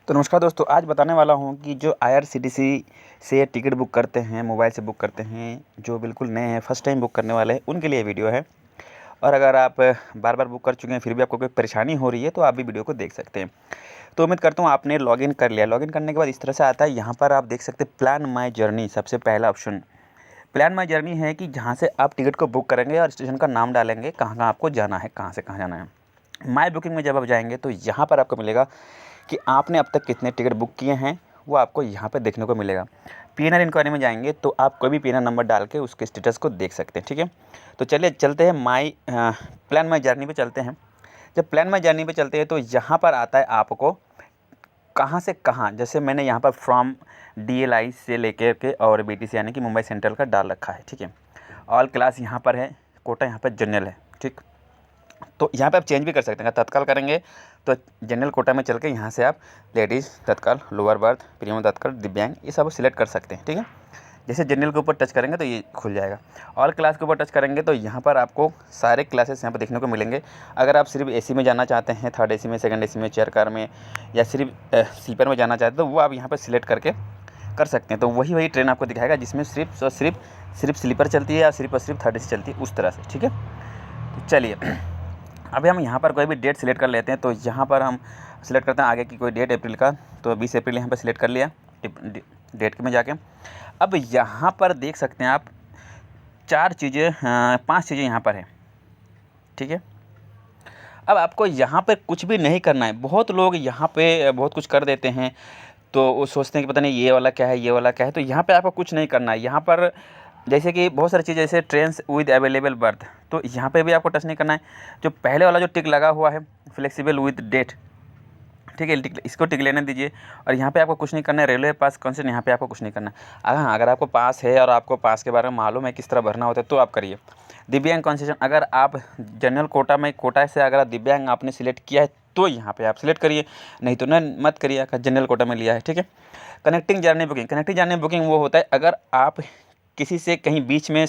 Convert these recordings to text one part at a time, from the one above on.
तो नमस्कार दोस्तों, आज बताने वाला हूँ कि जो IRCTC से टिकट बुक करते हैं, मोबाइल से बुक करते हैं, जो बिल्कुल नए हैं, फर्स्ट टाइम बुक करने वाले हैं, उनके लिए वीडियो है। और अगर आप बार बार बुक कर चुके हैं फिर भी आपको कोई परेशानी हो रही है तो आप भी वीडियो को देख सकते हैं। तो उम्मीद करता हूँ आपने लॉगिन कर लिया। लॉगिन करने के बाद इस तरह से आता है, यहाँ पर आप देख सकते हैं प्लान माई जर्नी, सबसे पहला ऑप्शन प्लान माई जर्नी है कि जहाँ से आप टिकट को बुक करेंगे और स्टेशन का नाम डालेंगे, कहाँ कहाँ आपको जाना है, कहाँ से कहाँ जाना है। माई बुकिंग में जब आप जाएंगे तो यहाँ पर आपको मिलेगा कि आपने अब तक कितने टिकट बुक किए हैं, वो आपको यहाँ पे देखने को मिलेगा। पीएनआर इंक्वायरी में जाएंगे तो आप कोई भी पीएनआर नंबर डाल के उसके स्टेटस को देख सकते हैं। ठीक है, तो चलिए चलते हैं प्लान माई जर्नी पे चलते हैं। जब प्लान माई जर्नी पे चलते हैं तो यहाँ पर आता है आपको कहाँ से कहाँ, जैसे मैंने यहाँ पर फ्रॉम DLI से लेकर के और BTC यानी कि मुंबई सेंट्रल का डाल रखा है। ठीक है, ऑल क्लास यहाँ पर है, कोटा यहाँ पर जनरल है। ठीक, तो यहाँ पे आप चेंज भी कर सकते हैं। अगर तत्काल करेंगे तो जनरल कोटा में चल के यहाँ से आप लेडीज़ तत्काल, लोअर बर्थ, प्रीमियम तत्काल, दिव्यांग, ये सब सिलेक्ट कर सकते हैं। ठीक है, जैसे जनरल के ऊपर टच करेंगे तो ये खुल जाएगा। ऑल क्लास के ऊपर टच करेंगे तो यहाँ पर आपको सारे क्लासेस यहाँ पर देखने को मिलेंगे। अगर आप सिर्फ AC में जाना चाहते हैं, थर्ड AC में, सेकंड AC में, चेयर कार में, या सिर्फ स्लीपर में जाना चाहते हैं तो वो आप यहाँ पर सिलेक्ट करके कर सकते हैं। तो वही ट्रेन आपको दिखाएगा जिसमें सिर्फ स्लीपर चलती है या सिर्फ और सिर्फ थर्ड AC चलती है, उस तरह से। ठीक है, तो चलिए अभी हम यहाँ पर कोई भी डेट सिलेक्ट कर लेते हैं। तो यहाँ पर हम सिलेक्ट करते हैं आगे की कोई डेट अप्रैल का, तो 20 अप्रैल यहाँ पर सिलेक्ट कर लिया डेट में जाके। अब यहाँ पर देख सकते हैं आप 5 चीज़ें यहाँ पर है। ठीक है, अब आपको यहाँ पे कुछ भी नहीं करना है। बहुत लोग यहाँ पे बहुत कुछ कर देते हैं, तो वो सोचते हैं कि पता नहीं ये वाला क्या है, ये वाला क्या है। तो यहाँ पे आपको कुछ नहीं करना है। यहाँ पर जैसे कि बहुत सारी चीज़, जैसे ट्रेन्स विद अवेलेबल बर्थ, तो यहाँ पे भी आपको टच नहीं करना है। जो पहले वाला जो टिक लगा हुआ है फ्लेक्सिबल विद डेट, ठीक है, इसको टिक लेने दीजिए। और यहाँ पे आपको कुछ नहीं करना है। रेलवे पास कंसेशन, यहाँ पे आपको कुछ नहीं करना है। हाँ, अगर आपको पास है और आपको पास के बारे में मालूम है किस तरह भरना होता है तो आप करिए। दिव्यांग कंसेशन, अगर आप जनरल कोटा से अगर दिव्यांग आपने सिलेक्ट किया है तो यहाँ पे आप सिलेक्ट करिए, नहीं तो न मत करिए अगर जनरल कोटा में लिया है। ठीक है, कनेक्टिंग जर्नी बुकिंग वो होता है अगर आप किसी से कहीं बीच में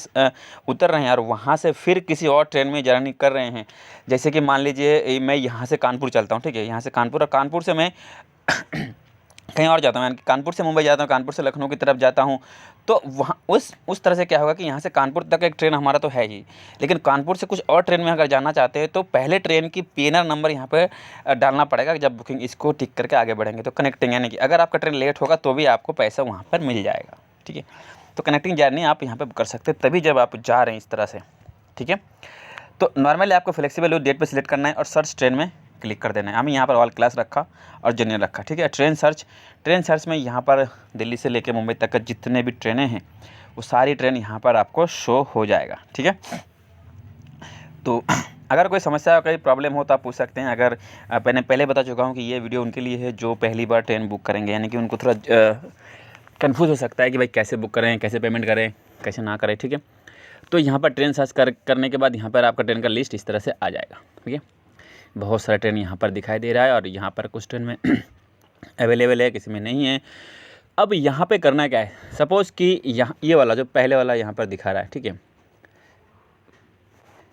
उतर रहे हैं और वहाँ से फिर किसी और ट्रेन में जर्नी कर रहे हैं। जैसे कि मान लीजिए मैं यहाँ से कानपुर चलता हूँ, ठीक है, यहाँ से कानपुर, और कानपुर से मैं कहीं और जाता हूँ, यानी कि कानपुर से मुंबई जाता हूँ, कानपुर से लखनऊ की तरफ जाता हूँ। तो वहाँ उस तरह से क्या होगा कि यहाँ से कानपुर तक एक ट्रेन हमारा तो है ही, लेकिन कानपुर से कुछ और ट्रेन में अगर जाना चाहते हैं तो पहले ट्रेन की पीएनआर नंबर यहाँ पर डालना पड़ेगा जब बुकिंग, इसको टिक करके आगे बढ़ेंगे। तो कनेक्टिंग यानी कि अगर आपका ट्रेन लेट होगा तो भी आपको पैसा वहाँ पर मिल जाएगा। ठीक है, तो कनेक्टिंग जर्नी आप यहाँ पे कर सकते हैं तभी जब आप जा रहे हैं इस तरह से। ठीक है, तो नॉर्मली आपको फ्लेक्सिबल डेट पे सिलेक्ट करना है और सर्च ट्रेन में क्लिक कर देना है। हमने यहाँ पर ऑल क्लास रखा और जनरल रखा। ठीक है, ट्रेन सर्च में यहाँ पर दिल्ली से लेकर मुंबई तक का जितने भी ट्रेनें हैं वो सारी ट्रेन यहाँ पर आपको शो हो जाएगा। ठीक है, तो अगर कोई समस्या, कोई प्रॉब्लम हो तो आप पूछ सकते हैं। अगर मैंने पहले बता चुका हूँ कि ये वीडियो उनके लिए है जो पहली बार ट्रेन बुक करेंगे, यानी कि उनको थोड़ा कन्फ्यूज़ हो सकता है कि भाई कैसे बुक करें, कैसे पेमेंट करें, कैसे ना करें। ठीक है, तो यहाँ पर ट्रेन सर्च करने के बाद यहाँ पर आपका ट्रेन का लिस्ट इस तरह से आ जाएगा। ठीक है, बहुत सारा ट्रेन यहाँ पर दिखाई दे रहा है और यहाँ पर कुछ ट्रेन में अवेलेबल है, किसी में नहीं है। अब यहाँ पे करना क्या है, सपोज़ कि यहाँ ये वाला जो पहले वाला यहाँ पर दिखा रहा है, ठीक है,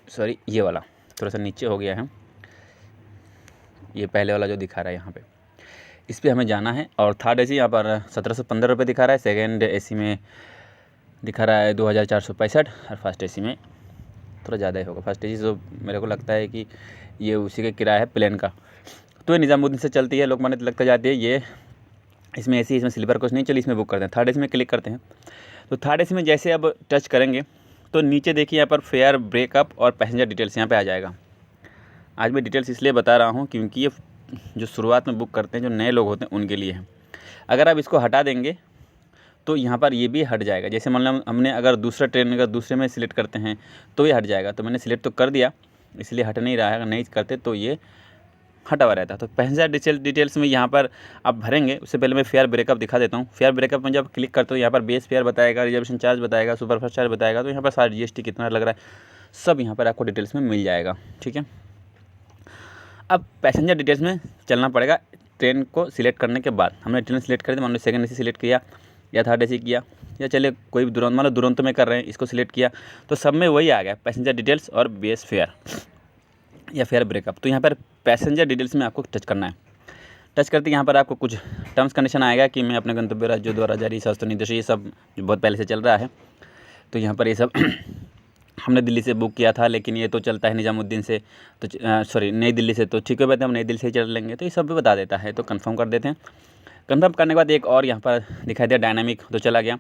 सॉरी ये वाला थोड़ा सा नीचे हो गया है, ये पहले वाला जो दिखा रहा है यहाँ पे, इस पर हमें जाना है। और थर्ड AC यहाँ पर 1715 रुपये दिखा रहा है, सेकेंड AC में दिखा रहा है 2465, और फर्स्ट AC में थोड़ा ज़्यादा ही होगा। फर्स्ट AC तो मेरे को लगता है कि ये उसी का किराया है प्लेन का। तो ये निज़ामुद्दीन से चलती है, लोकमान्य तिलक तक जाती है। ये इसमें AC, इसमें स्लीपर कुछ नहीं, चलिए इसमें बुक करते हैं। थर्ड AC में क्लिक करते हैं। तो थर्ड AC में जैसे अब टच करेंगे तो नीचे देखिए यहाँ पर फेयर ब्रेकअप और पैसेंजर डिटेल्स यहाँ पर आ जाएगा। आज मैं डिटेल्स इसलिए बता रहा हूँ क्योंकि ये जो शुरुआत में बुक करते हैं, जो नए लोग होते हैं उनके लिए है। अगर आप इसको हटा देंगे तो यहाँ पर ये भी हट जाएगा। जैसे मान लो हमने अगर दूसरा ट्रेन अगर दूसरे में सिलेक्ट करते हैं तो ये हट जाएगा। तो मैंने सिलेक्ट तो कर दिया, इसलिए हट नहीं रहा है। अगर नहीं करते तो ये हटा हुआ रहता है। तो पैसेंजर डिटेल्स में यहाँ पर आप भरेंगे। उससे पहले मैं फेयर ब्रेकअप दिखा देता हूँ। फेयर ब्रेकअप में जब क्लिक करते हो यहाँ पर बेस फेयर बताएगा, रिजर्वेशन चार्ज बताएगा, सुपरफास्ट चार्ज बताएगा। तो यहाँ पर सारा GST कितना लग रहा है सब यहाँ पर आपको डिटेल्स में मिल जाएगा। ठीक है, अब पैसेंजर डिटेल्स में चलना पड़ेगा। ट्रेन को सिलेक्ट करने के बाद हमने ट्रेन सिलेक्ट कर दी, मान लो सेकंड AC सिलेक्ट किया या थर्ड AC किया, या चलिए कोई भी दुरंत, मान लो दुरंत में कर रहे हैं, इसको सिलेक्ट किया तो सब में वही आ गया, पैसेंजर डिटेल्स और बेस फेयर या फेयर ब्रेकअप। तो यहाँ पर पैसेंजर डिटेल्स में आपको टच करना है। टच करते यहाँ पर आपको कुछ टर्म्स कंडीशन आएगा कि मैं अपने गंतव्य राज्यों द्वारा जारी शास्त्र निर्देश, ये सब जो बहुत पहले से चल रहा है। तो यहाँ पर ये सब हमने दिल्ली से बुक किया था, लेकिन ये तो चलता है निज़ामुद्दीन से, तो सॉरी नई दिल्ली से, तो ठीक है हम नई दिल्ली से ही चल लेंगे। तो ये सब भी बता देता है, तो कंफर्म कर देते हैं। कंफर्म करने के बाद एक और यहाँ पर दिखाई दिया डायनामिक, तो चला गया।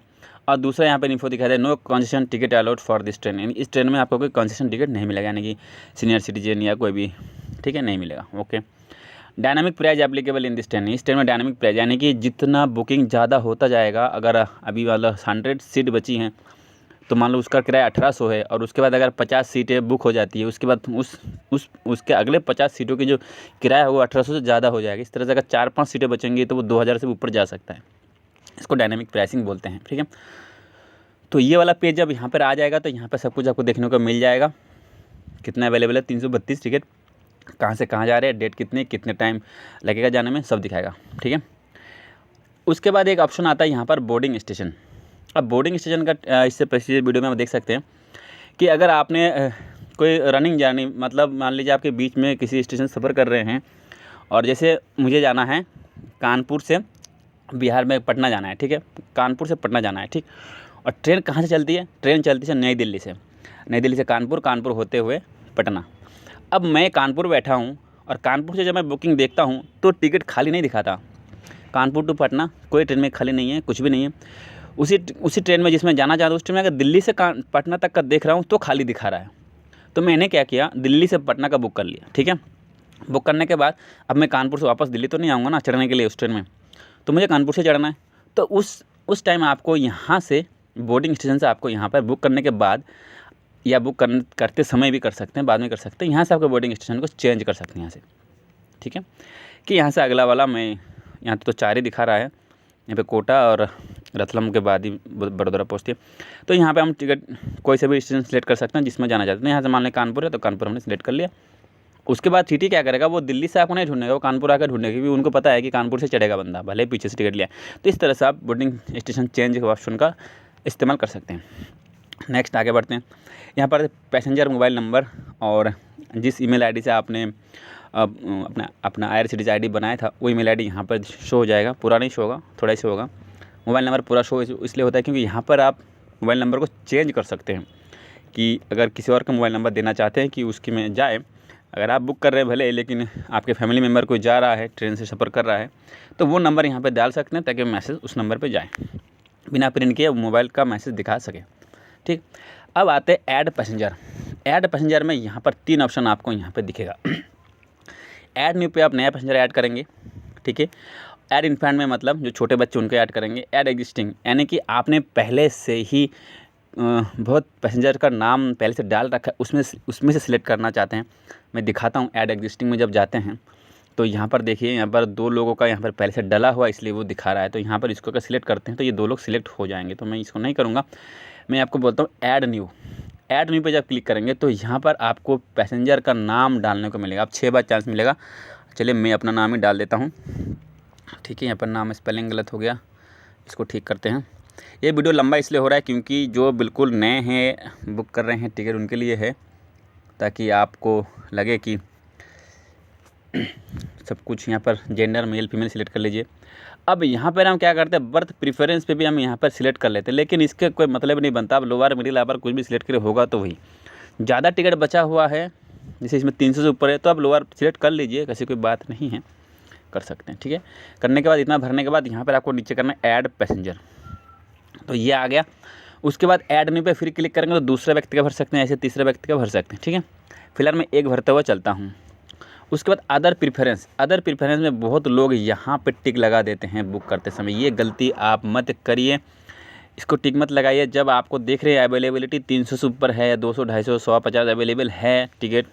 और दूसरा यहाँ पर इन्फो दिखाई दिया no concession ticket allowed for this train, यानी इस ट्रेन में आपको कोई कंसेशन टिकट नहीं मिलेगा, यानी कि सीनियर सिटीजन या कोई भी, ठीक है, नहीं मिलेगा। Okay, dynamic price applicable in this train, इस ट्रेन में डायनामिक प्राइस यानी कि जितना बुकिंग ज़्यादा होता जाएगा, अगर अभी वाला 100 सीट बची हैं तो मान लो उसका किराया 1800 है, और उसके बाद अगर 50 सीटें बुक हो जाती है, उसके बाद उसके अगले 50 सीटों की जो किराया होगा 1800 से ज़्यादा हो जाएगा। इस तरह से अगर 4-5 सीटें बचेंगी तो वो 2000 से ऊपर जा सकता है। इसको डायनामिक प्राइसिंग बोलते हैं, ठीक है। तो ये वाला पेज जब यहाँ पर आ जाएगा तो यहाँ पर सब कुछ आपको देखने को मिल जाएगा, कितना अवेलेबल है, 332 टिकट, कहाँ से कहाँ जा रहे हैं, डेट कितने टाइम लगेगा जाने में, सब दिखाएगा, ठीक है। उसके बाद एक ऑप्शन आता है यहाँ पर बोर्डिंग स्टेशन। अब बोर्डिंग स्टेशन का इससे प्रीवियस वीडियो में आप देख सकते हैं कि अगर आपने कोई रनिंग जर्नी, मतलब मान लीजिए आपके बीच में किसी स्टेशन सफ़र कर रहे हैं, और जैसे मुझे जाना है कानपुर से बिहार में पटना जाना है, ठीक है, कानपुर से पटना जाना है, ठीक। और ट्रेन कहाँ से चलती है, ट्रेन चलती है नई दिल्ली से, नई दिल्ली से कानपुर, कानपुर होते हुए पटना। अब मैं कानपुर बैठा हूँ और कानपुर से जब मैं बुकिंग देखता हूँ तो टिकट खाली नहीं दिखाता, कानपुर टू पटना कोई ट्रेन में खाली नहीं है, कुछ भी नहीं है। उसी ट्रेन में जिसमें जाना चाहता हूँ उस ट्रेन में अगर दिल्ली से पटना तक का देख रहा हूँ तो खाली दिखा रहा है। तो मैंने क्या किया, दिल्ली से पटना का बुक कर लिया, ठीक है। बुक करने के बाद अब मैं कानपुर से वापस दिल्ली तो नहीं आऊँगा ना चढ़ने के लिए उस ट्रेन में, तो मुझे कानपुर से चढ़ना है। तो उस टाइम आपको यहाँ से बोर्डिंग स्टेशन से आपको यहाँ पर बुक करने के बाद, या बुक करते समय भी कर सकते हैं, बाद में कर सकते हैं, यहाँ से आपको बोर्डिंग स्टेशन को चेंज कर सकते हैं यहाँ से, ठीक है। कि यहाँ से अगला वाला, मैं यहाँ तो 4 ही दिखा रहा है, यहाँ पे कोटा और रतलम के बाद ही बड़ोदरा पहुँचती है। तो यहाँ पे हम टिकट कोई से भी स्टेशन सेलेक्ट कर सकते हैं जिसमें जाना चाहते हैं। यहाँ से मान लें कानपुर है तो कानपुर हमने सेलेक्ट कर लिया। उसके बाद टीटी क्या करेगा, वो दिल्ली से आपको नहीं ढूंढेगा, वो कानपुर आकर ढूंढेगा, क्योंकि उनको पता है कि कानपुर से चढ़ेगा बंदा, भले पीछे से टिकट लिया। तो इस तरह से आप बोर्डिंग स्टेशन चेंज के ऑप्शन का इस्तेमाल कर सकते हैं। नेक्स्ट आगे बढ़ते हैं। यहाँ पर पैसेंजर मोबाइल नंबर और जिस ईमेल आईडी से आपने अपना IRCTC ID बनाया था वो ईमेल आईडी यहाँ पर शो हो जाएगा। पूरा नहीं शो होगा, थोड़ा ही शो होगा। मोबाइल नंबर पूरा शो इसलिए होता है क्योंकि यहाँ पर आप मोबाइल नंबर को चेंज कर सकते हैं, कि अगर किसी और का मोबाइल नंबर देना चाहते हैं कि उसकी में जाए, अगर आप बुक कर रहे हैं भले, लेकिन आपके फैमिली मेम्बर कोई जा रहा है, ट्रेन से सफ़र कर रहा है, तो वो नंबर यहाँ पर डाल सकते हैं ताकि मैसेज उस नंबर पर जाए, बिना प्रिंट किए मोबाइल का मैसेज दिखा सके, ठीक। अब आते हैं ऐड पैसेंजर। ऐड पैसेंजर में यहाँ पर 3 ऑप्शन आपको यहाँ पे दिखेगा। ऐड न्यू पे आप नया पैसेंजर ऐड करेंगे, ठीक है। ऐड इन्फेंट में मतलब जो छोटे बच्चे उनको ऐड करेंगे। ऐड एग्जिस्टिंग यानी कि आपने पहले से ही बहुत पैसेंजर का नाम पहले से डाल रखा है, उसमें से सिलेक्ट करना चाहते हैं। मैं दिखाता हूँ। ऐड एग्जिस्टिंग में जब जाते हैं तो यहाँ पर देखिए, यहाँ पर 2 लोगों का यहाँ पर पहले से डला हुआ इसलिए वो दिखा रहा है। तो यहाँ पर इसको अगर सिलेक्ट करते हैं तो ये 2 लोग सिलेक्ट हो जाएंगे, तो मैं इसको नहीं करूँगा। मैं आपको बोलता हूँ ऐड न्यू। ऐड न्यू पे जब क्लिक करेंगे तो यहाँ पर आपको पैसेंजर का नाम डालने को मिलेगा। अब 6 बार चांस मिलेगा। चलिए मैं अपना नाम ही डाल देता हूँ, ठीक है। यहाँ पर नाम स्पेलिंग गलत हो गया, इसको ठीक करते हैं। ये वीडियो लंबा इसलिए हो रहा है क्योंकि जो बिल्कुल नए हैं, बुक कर रहे हैं टिकट, उनके लिए है, ताकि आपको लगे कि सब कुछ यहाँ पर जेंडर मेल फीमेल सिलेक्ट कर लीजिए। अब यहाँ पर हम क्या करते हैं, बर्थ प्रीफरेंस पे भी हम यहाँ पर सिलेक्ट कर लेते हैं, लेकिन इसके कोई मतलब नहीं बनता। अब लोअर मिडिल अपर कुछ भी सिलेक्ट करें होगा तो वही। ज़्यादा टिकट बचा हुआ है, जैसे इसमें 300 से ऊपर है, तो आप लोअर सिलेक्ट कर लीजिए, कैसी कोई बात नहीं है, कर सकते हैं, ठीक है। करने के बाद इतना भरने के बाद यहाँ पर आपको नीचे करना है ऐड पैसेंजर, तो ये आ गया। उसके बाद ऐड न्यू पे फिर क्लिक करेंगे तो दूसरे व्यक्ति का भर सकते हैं, ऐसे तीसरे व्यक्ति का भर सकते हैं, ठीक है। फिलहाल मैं एक भरते हुए चलता हूँ। उसके बाद अदर प्रीफरेंस। अदर प्रीफरेंस में बहुत लोग यहाँ पे टिक लगा देते हैं बुक करते समय। ये गलती आप मत करिए, इसको टिक मत लगाइए। जब आपको देख रहे हैं अवेलेबिलिटी 300 से ऊपर है, 200, 250, 100, 50 अवेलेबल है टिकट,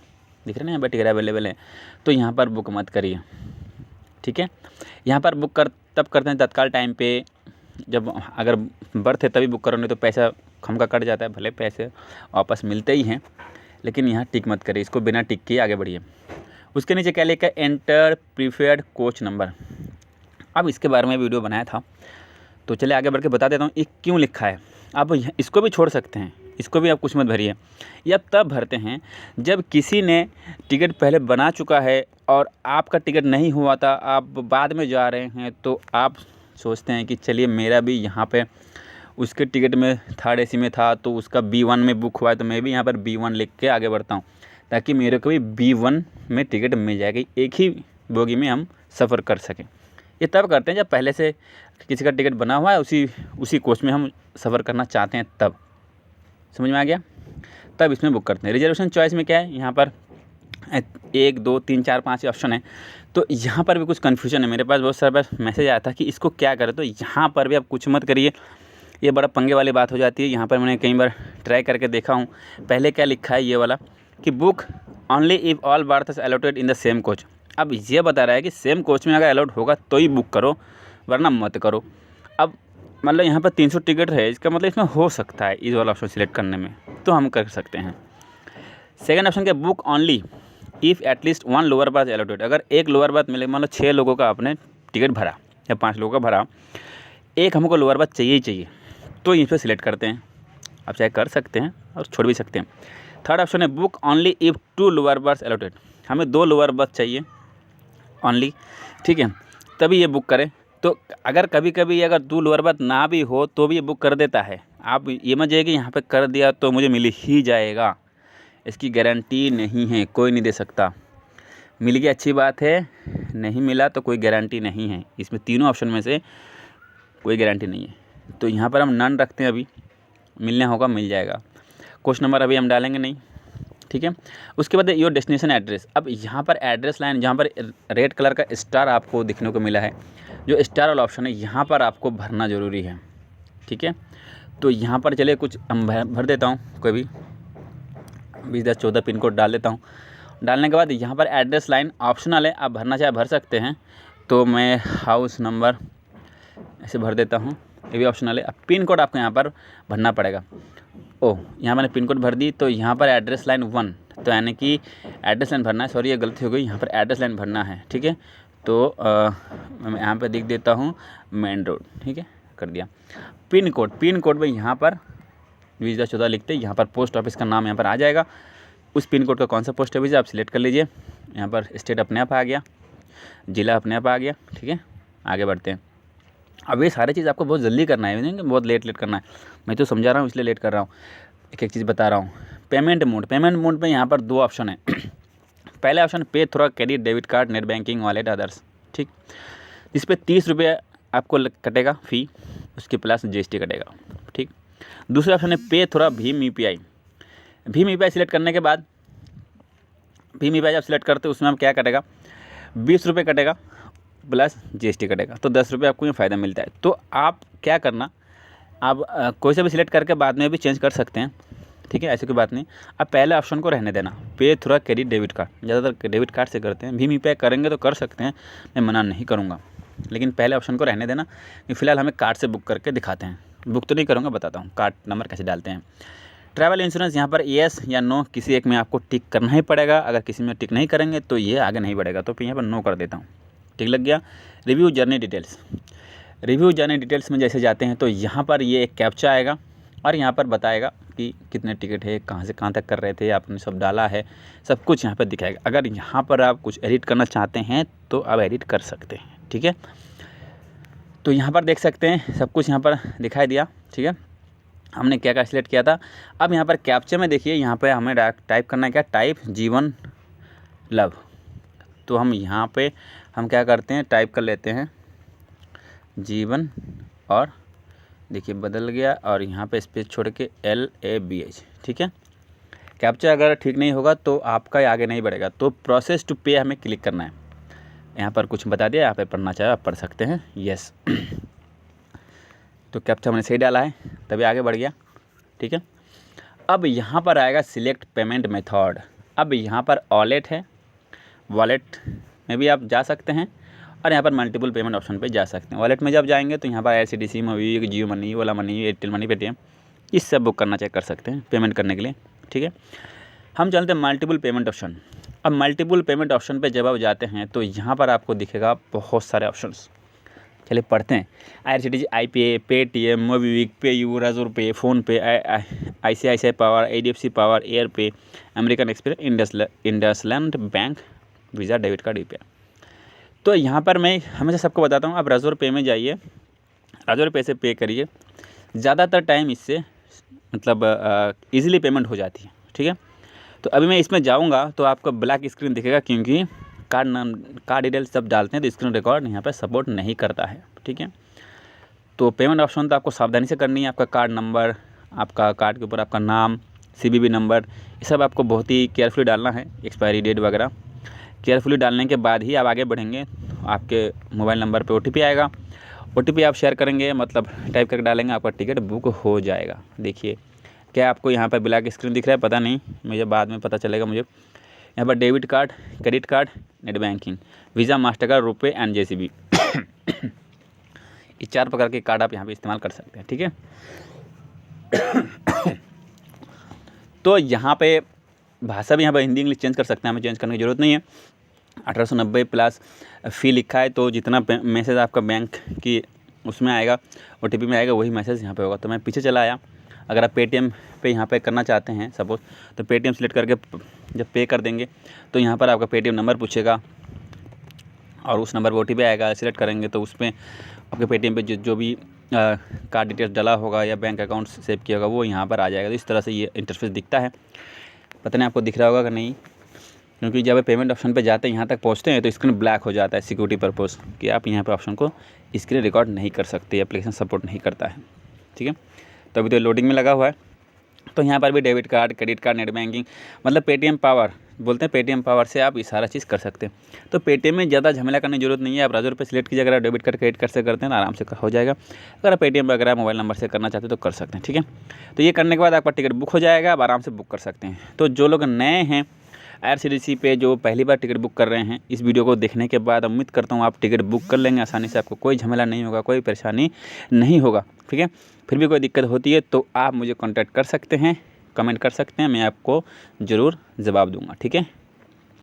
दिख रहे हैं यहाँ पर टिकट अवेलेबल है, तो यहाँ पर बुक मत करिए, ठीक है। यहाँ पर बुक तब करते हैं तत्काल टाइम पे, जब अगर बर्थ है तभी बुक करो, नहीं तो पैसा खम का कट जाता है। भले पैसे वापस मिलते ही हैं, लेकिन यहाँ टिक मत करिए, इसको बिना टिक किए आगे बढ़िए। उसके नीचे क्या लिखा है, एंटर प्रीफर्ड कोच नंबर। अब इसके बारे में वीडियो बनाया था, तो चलिए आगे बढ़ के बता देता हूँ ये क्यों लिखा है। आप इसको भी छोड़ सकते हैं, इसको भी आप कुछ मत भरिए। ये आप तब भरते हैं जब किसी ने टिकट पहले बना चुका है और आपका टिकट नहीं हुआ था, आप बाद में जा रहे हैं, तो आप सोचते हैं कि चलिए मेरा भी यहाँ पे उसके टिकट में थर्ड एसी में था तो उसका B1 में बुक हुआ है, तो मैं भी यहाँ पर B1 लिख के आगे बढ़ता हूँ ताकि मेरे को भी B1 में टिकट मिल जाएगी, एक ही बोगी में हम सफ़र कर सकें। ये तब करते हैं जब पहले से किसी का टिकट बना हुआ है, उसी कोच में हम सफ़र करना चाहते हैं, तब। समझ में आ गया? तब इसमें बुक करते हैं। रिजर्वेशन चॉइस में क्या है, यहाँ पर 1 2 3 4 5 ऑप्शन है, तो यहाँ पर भी कुछ कन्फ्यूजन है। मेरे पास बहुत सारा मैसेज आया था कि इसको क्या करें, तो यहाँ पर भी आप कुछ मत करिए, ये बड़ा पंगे वाली बात हो जाती है। यहाँ पर मैंने कई बार ट्राई करके देखा हूँ। पहले क्या लिखा है ये वाला कि book only if all berths allotted in the same coach. अब ये बता रहा है कि सेम कोच में अगर अलॉट होगा तो ही बुक करो, वरना मत करो। अब मतलब यहाँ पर 300 टिकट है, इसका मतलब इसमें हो सकता है इस वाला ऑप्शन सिलेक्ट करने में, तो हम कर सकते हैं। सेकंड ऑप्शन क्या, book only if at least 1 lower berth allotted. अगर एक लोअर बर्थ मिले, मान लो 6 लोगों का आपने टिकट भरा या 5 लोगों का भरा, एक हमको लोअर बर्थ चाहिए ही चाहिए, तो इस पर सिलेक्ट करते हैं। आप चाहे कर सकते हैं और छोड़ भी सकते हैं। थर्ड ऑप्शन है book only if 2 lower berth allotted. हमें 2 लोअर बर्थ चाहिए ओनली, ठीक है, तभी ये बुक करें। तो अगर कभी कभी अगर 2 लोअर बर्थ ना भी हो तो भी ये बुक कर देता है। आप ये मत जाइए कि यहाँ पे कर दिया तो मुझे मिल ही जाएगा, इसकी गारंटी नहीं है, कोई नहीं दे सकता। मिल गया अच्छी बात है, नहीं मिला तो कोई गारंटी नहीं है। इसमें तीनों ऑप्शन में से कोई गारंटी नहीं है, तो यहाँ पर हम नन रखते हैं। अभी मिलना होगा मिल जाएगा। क्वेश्चन नंबर अभी हम डालेंगे नहीं, ठीक है। उसके बाद योर डेस्टिनेशन एड्रेस। अब यहाँ पर एड्रेस लाइन, जहाँ पर रेड कलर का स्टार आपको दिखने को मिला है, जो स्टार वाला ऑप्शन है, यहाँ पर आपको भरना ज़रूरी है, ठीक है। तो यहाँ पर चलिए कुछ हम भर देता हूँ, कोई भी 20 10 14 पिन कोड डाल देता हूँ। डालने के बाद यहाँ पर एड्रेस लाइन ऑप्शनल है, आप भरना चाहे भर सकते हैं। तो मैं हाउस नंबर ऐसे भर देता हूँ, ये भी ऑप्शनल है। अब पिन कोड आपको यहाँ पर भरना पड़ेगा। यहाँ मैंने पिन कोड भर दी, तो यहाँ पर एड्रेस लाइन 1, तो यानी कि एड्रेस लाइन भरना है। सॉरी ये गलती हो गई, यहाँ पर एड्रेस लाइन भरना है, ठीक है। तो मैं यहाँ पर लिख देता हूँ मेन रोड, ठीक है, कर दिया। पिन कोड में यहाँ पर 20 10 14 लिखते हैं, यहाँ पर पोस्ट ऑफिस का नाम यहाँ पर आ जाएगा। उस पिन कोड का कौन सा पोस्ट ऑफिस है आप सिलेक्ट कर लीजिए। यहाँ पर स्टेट अपने आप आ गया, ज़िला अपने आप आ गया, ठीक है। आगे बढ़ते हैं। अब ये सारी चीज़ आपको बहुत जल्दी करना है, नहीं बहुत लेट करना है। मैं तो समझा रहा हूँ इसलिए लेट कर रहा हूँ, एक एक चीज़ बता रहा हूँ। पेमेंट मोड में यहाँ पर 2 ऑप्शन है। पहले ऑप्शन पे through credit debit card net banking wallet others, ठीक, जिस पे 30 रुपये आपको कटेगा फ़ी, उसके प्लस GST कटेगा, ठीक। दूसरा ऑप्शन है पे through Bhim UPI। Bhim UPI select करने के बाद, भीम UPI जब सिलेक्ट करते हैं उसमें हम क्या कटेगा, 20 रुपये कटेगा प्लस GST कटेगा, तो 10 रुपये आपको ये फ़ायदा मिलता है। तो आप क्या करना, आप कोई से भी सिलेक्ट करके बाद में भी चेंज कर सकते हैं, ठीक है, ऐसी कोई बात नहीं। आप पहले ऑप्शन को रहने देना, पे थ्रू क्रेडिट डेबिट कार्ड, ज़्यादातर डेबिट कार्ड से करते हैं। भीम UPI करेंगे तो कर सकते हैं, मैं मना नहीं करूँगा, लेकिन पहले ऑप्शन को रहने देना कि फ़िलहाल हमें कार्ड से बुक करके दिखाते हैं। बुक तो नहीं करूँगा, बताता हूँ कार्ड नंबर कैसे डालते हैं। ट्रैवल इंश्योरेंस, यहाँ पर येस या नो किसी एक में आपको टिक करना ही पड़ेगा। अगर किसी में टिक नहीं करेंगे तो ये आगे नहीं बढ़ेगा, तो फिर यहाँ पर नो कर देता हूँ, ठीक लग गया। रिव्यू जर्नी डिटेल्स में जैसे जाते हैं तो यहाँ पर ये एक कैप्चा आएगा और यहाँ पर बताएगा कि कितने टिकट है, कहाँ से कहाँ तक कर रहे थे, आपने सब डाला है, सब कुछ यहाँ पर दिखाएगा। अगर यहाँ पर आप कुछ एडिट करना चाहते हैं तो आप एडिट कर सकते हैं, ठीक है। तो यहाँ पर देख सकते हैं सब कुछ यहाँ पर दिखाई दिया, ठीक है। हमने क्या क्या सिलेक्ट किया था। अब यहाँ पर कैप्चा में देखिए, यहाँ पे हमें टाइप करना है क्या, टाइप जीवन लव। तो हम यहाँ पे हम क्या करते हैं, टाइप कर लेते हैं जीवन, और देखिए बदल गया, और यहाँ पे स्पेस छोड़ के LABH, ठीक है। कैप्चा अगर ठीक नहीं होगा तो आपका आगे नहीं बढ़ेगा। तो प्रोसेस टू पे हमें क्लिक करना है। यहाँ पर कुछ बता दिया, यहाँ पे पढ़ना चाहे आप पढ़ सकते हैं, यस। तो कैप्चा हमने सही डाला है तभी आगे बढ़ गया, ठीक है। अब यहाँ पर आएगा सिलेक्ट पेमेंट मेथड। अब यहाँ पर वॉलेट है, वॉलेट में भी आप जा सकते हैं और यहाँ पर मल्टीपल पेमेंट ऑप्शन पे जा सकते हैं। वॉलेट में जब जाएंगे तो यहाँ पर IRCTC, मोबी, जियो मनी, ओला मनी, एयरटेल मनी, पेटीएम, इस सब बुक करना चेक कर सकते हैं पेमेंट करने के लिए, ठीक है। हम चलते हैं मल्टीपल पेमेंट ऑप्शन। अब मल्टीपल पेमेंट ऑप्शन पे जब आप जाते हैं तो यहाँ पर आपको दिखेगा बहुत सारे ऑप्शंस। चलिए पढ़ते हैं। IRCTC, iPay, Paytm, MobiKwik, PayU, Razorpay, PhonePe, ICICI power, ADFC power, Airpay, American Express, IndusInd bank, Visa, debit card, UPI. तो यहाँ पर मैं हमेशा सबको बताता हूँ, आप राज़ोर पे में जाइए, राज़ोर पे से पे करिए। ज़्यादातर टाइम इससे मतलब ईज़िली पेमेंट हो जाती है, ठीक है। तो अभी मैं इसमें जाऊँगा तो आपको ब्लैक स्क्रीन दिखेगा, क्योंकि कार्ड डिटेल सब डालते हैं तो स्क्रीन रिकॉर्ड यहाँ पर सपोर्ट नहीं करता है, ठीक है। तो पेमेंट ऑप्शन तो आपको सावधानी से करनी है। आपका कार्ड नंबर, आपका कार्ड के ऊपर आपका नाम, CVV नंबर, ये सब आपको बहुत ही केयरफुली डालना है, एक्सपायरी डेट वगैरह केयरफुली डालने के बाद ही आप आगे बढ़ेंगे। आपके मोबाइल नंबर पे OTP आएगा, OTP आप शेयर करेंगे, मतलब टाइप करके डालेंगे, आपका टिकट बुक हो जाएगा। देखिए क्या आपको यहाँ पर ब्लैक स्क्रीन दिख रहा है, पता नहीं, मुझे बाद में पता चलेगा। मुझे यहाँ पर debit card, credit card, net banking, visa, master card, RuPay and JCB ये 4 प्रकार के कार्ड आप यहाँ पे इस्तेमाल कर सकते हैं, ठीक है। तो यहाँ पे भाषा भी यहाँ पर हिंदी इंग्लिश चेंज कर सकते हैं, हमें चेंज करने की ज़रूरत नहीं है। 1890 प्लस फ़ी लिखा है, तो जितना मैसेज आपका बैंक की उसमें आएगा, OTP में आएगा, वही मैसेज यहाँ पे होगा। तो मैं पीछे चला आया। अगर आप पेटीएम पे यहाँ पे करना चाहते हैं सपोज़, तो पेटीएम सेलेक्ट करके जब पे कर देंगे तो यहाँ पर आपका पेटीएम नंबर पूछेगा और उस नंबर पर OTP आएगा। सिलेक्ट करेंगे तो उसमें आपके पेटीएम पे जो भी कार्ड डिटेल्स डाला होगा या बैंक अकाउंट सेव किया होगा वो यहाँ पर आ जाएगा। तो इस तरह से ये इंटरफेस दिखता है। पता नहीं आपको दिख रहा होगा कि नहीं, क्योंकि जब पेमेंट ऑप्शन पे जाते हैं, यहाँ तक पहुँचते हैं तो स्क्रीन ब्लैक हो जाता है सिक्योरिटी पर्पज़ कि आप यहाँ पे ऑप्शन को स्क्रीन रिकॉर्ड नहीं कर सकते, एप्लीकेशन सपोर्ट नहीं करता है, ठीक है। तो अभी तो लोडिंग में लगा हुआ है। तो यहाँ पर भी debit card, credit card, net banking, मतलब पेटीएम पावर बोलते हैं, पेटीएम पावर से आप ये सारा चीज़ कर सकते हैं। तो पेटीएम में ज़्यादा झमेला करने की जरूरत नहीं है। आप राज़ोर पे सिलेक्ट कीजिए। अगर आप डेबिट कार्ड, क्रेडिट कार्ड से करते हैं तो आराम से हो जाएगा। अगर आप पेटीएम वगैरह मोबाइल नंबर से करना चाहते हैं तो कर सकते हैं, ठीक है। तो ये करने के बाद आपका टिकट बुक हो जाएगा, आप आराम से बुक कर सकते हैं। तो जो लोग नए हैं IRCTC पे, जो पहली बार टिकट बुक कर रहे हैं, इस वीडियो को देखने के बाद उम्मीद करता हूँ आप टिकट बुक कर लेंगे आसानी से, आपको कोई झमेला नहीं होगा, कोई परेशानी नहीं होगा, ठीक है। फिर भी कोई दिक्कत होती है तो आप मुझे कॉन्टैक्ट कर सकते हैं, कमेंट कर सकते हैं, मैं आपको ज़रूर जवाब दूँगा, ठीक है।